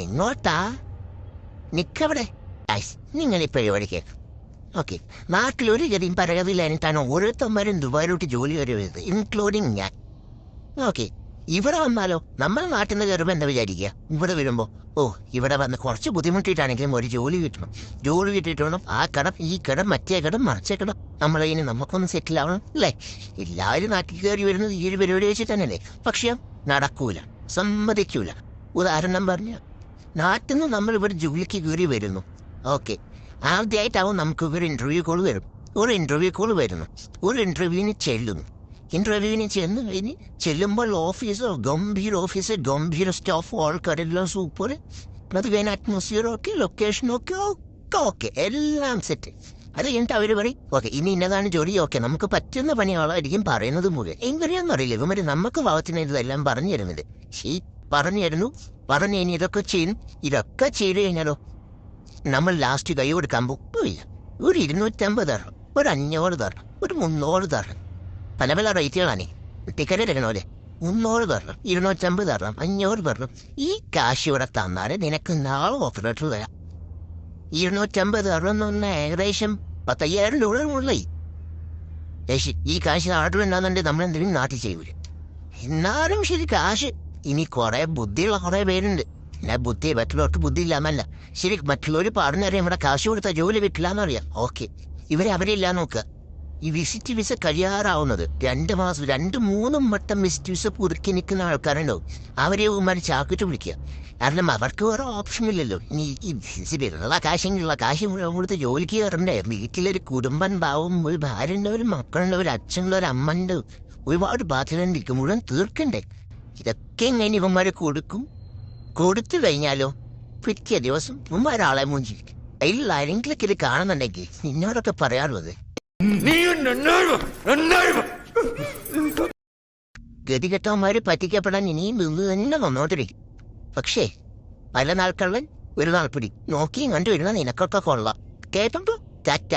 എങ്ങോട്ടാ നിക്കവിടെ? നിങ്ങളിപ്പോഴും പഠിക്കേ. ഓക്കെ, നാട്ടിലൊരു ഗതിയും പരകതില്ലാഞ്ഞിട്ടാണ് ഓരോരുത്തന്മാരും ദുബായിലോട്ട് ജോലി വരുന്നത്, ഇൻക്ലൂഡിങ് ഞാൻ. ഓക്കെ, ഇവിടെ വന്നാലോ നമ്മൾ നാട്ടിൽ നിന്ന് കയറുമ്പോൾ എന്താ വിചാരിക്കുക? ഇവിടെ വരുമ്പോൾ ഇവിടെ വന്ന് കുറച്ച് ബുദ്ധിമുട്ടിയിട്ടാണെങ്കിലും ഒരു ജോലി കിട്ടണം. ജോലി കിട്ടിയിട്ട് വേണം ആ കടം, ഈ കടം, മറ്റേ കടം, മറിച്ചേ കടം, നമ്മളതിന് നമുക്കൊന്ന് സെറ്റിൽ ആവണം അല്ലേ? എല്ലാവരും നാട്ടിൽ കയറി വരുന്നത് ഈ ഒരു പരിപാടി വെച്ചിട്ട് തന്നെയല്ലേ? പക്ഷേ നടക്കൂല, സമ്മതിക്കൂല. ഉദാഹരണം പറഞ്ഞ, നാട്ടിൽ നിന്ന് നമ്മൾ ഇവിടെ ജോലിക്ക് കയറി വരുന്നു. ഓക്കെ, ആദ്യമായിട്ടാവും നമുക്ക് ഒരു ഇൻ്റർവ്യൂ കോൾ വരും. ഒരു ഇൻ്റർവ്യൂവിന് ചെല്ലുന്നു. ഇന്റർവ്യൂവിന് ചെന്ന് കഴിഞ്ഞ് ചെല്ലുമ്പോൾ ഗംഭീര സ്റ്റാഫ്, ആൾക്കാരെല്ലാം സൂപ്പർ. അത് കഴിഞ്ഞ അറ്റ്മോസ്ഫിയറൊക്കെ, ലൊക്കേഷനൊക്കെ ഓക്കെ, എല്ലാം സെറ്റ്. അത് കഴിഞ്ഞിട്ട് അവർ പറയും ഓക്കെ ഇനി ഇന്നതാണ് ജോലി. ഓക്കെ, നമുക്ക് പറ്റുന്ന പണിയാളായിരിക്കും പറയുന്നത് മുഴുവൻ. എങ്ങനെയാണെന്ന് അറിയില്ല, ഇവര് നമുക്ക് ഭാഗത്തിന് ഇതെല്ലാം പറഞ്ഞു തരുന്നത്. പറഞ്ഞു കഴിഞ്ഞ് ഇതൊക്കെ ചെയ്ത് കഴിഞ്ഞാലോ നമ്മൾ ലാസ്റ്റ് കൈ കൊടുക്കാൻ പോയില്ല. ഒരു 250 തരണം, ഒരു 500 തരണം, ഒരു 300 തരണം. പല പല റേറ്റുകളാണേ. ടിക്കറ്റ് എടുക്കണോലെ 300 തരണം, 250 തരണം, 500 തരണം. ഈ കാശ് ഇവിടെ തന്നാല് നിനക്ക് നാളെ ഓഫർ ലെറ്റർ തരാം. 250 തരണം എന്ന് പറഞ്ഞാൽ ഏകദേശം 10,000 രൂപ ഉള്ളേ. ഈ കാശ് നാട്ടിൽ ഉണ്ടാകുന്നുണ്ട്, നമ്മളെന്തെങ്കിലും നാട്ടിൽ ചെയ്യൂല. എന്നാലും ശരി, കാശ് ഇനി കുറെ ബുദ്ധിയുള്ള കുറെ പേരുണ്ട്. പിന്നെ മറ്റുള്ളവർക്ക് ബുദ്ധി ഇല്ലാന്നല്ല, ശരി മറ്റുള്ളവർ പറഞ്ഞറിയാം ഇവിടെ കാശ് കൊടുത്താൽ ജോലി കിട്ടില്ല എന്നറിയാം. ഓക്കെ, അവരില്ല നോക്കുക. ഈ വിസിറ്റ് വിസ കഴിയാറാവുന്നത് 2 മാസം, 2-3 വട്ടം വിസിറ്റ് വിസ പുതുക്കി നിൽക്കുന്ന ആൾക്കാരുണ്ടാവും. അവരെ ചാക്കിട്ട് വിളിക്കുക. കാരണം അവർക്ക് വേറെ ഓപ്ഷൻ ഇല്ലല്ലോ. ഇനി ഈ വിസിറ്റുള്ള കാശ് കൊടുത്ത് ജോലിക്ക് കയറണ്ടേ? വീട്ടിലൊരു കുടുംബം ഉണ്ടാവും, ഒരു ഭാര്യ ഉണ്ടാവും, മക്കളുണ്ടാവും, ഒരു അച്ഛനുള്ള, ഒരു അമ്മ ഉണ്ടാവും, ഒരുപാട് ബാധ്യത മുഴുവൻ തീർക്കണ്ടേ? ഇതൊക്കെ എങ്ങനെ ഇവന്മാരെ കൊടുത്തു കഴിഞ്ഞാലോ പിറ്റേ ദിവസം ഇവന്മാരാളെ മൂഞ്ചിരിക്കും. ആരെങ്കിലും ഇത് കാണുന്നുണ്ടെങ്കിൽ നിന്നോടൊക്കെ പറയാറുള്ളത് ഗതികെട്ടവന്മാര് പറ്റിക്കപ്പെടാൻ ഇനിയും ഇത് തന്നെ വന്നോണ്ടിരിക്കും. പക്ഷേ പല നാൾക്കള്ളൻ ഒരു നാൾ പിടി, നോക്കിയും കണ്ടുവരുന്ന നിനക്കൊക്കെ കൊള്ളാം. കേട്ടോ? ടാറ്റ.